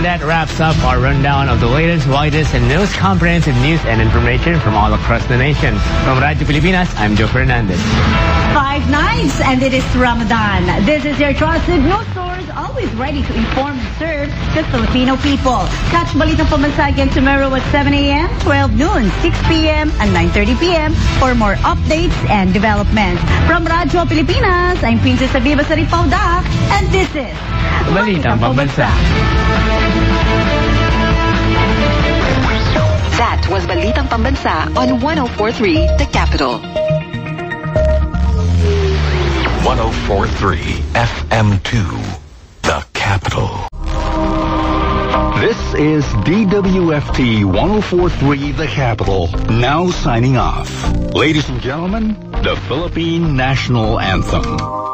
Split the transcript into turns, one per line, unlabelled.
that wraps up our rundown of the latest, widest, and most comprehensive news and information from all across the nation. From Radyo Pilipinas, I'm Joe Fernandez.
5 nights, and it is Ramadan. This is your trusted news source, always ready to inform and serve the Filipino people. Catch Balitang Pambansa again tomorrow at 7 a.m., 12 noon, 6 p.m., and 9:30 p.m. for more updates and developments. From Radyo Pilipinas, I'm Princess Aviva Saripauda, and this is
Balitang Pambansa.
That was Balitang Pambansa on 104.3 The Capital.
104.3 FM2 The Capital. This is DWFT 104.3 The Capital, now signing off. Ladies and gentlemen, the Philippine National Anthem.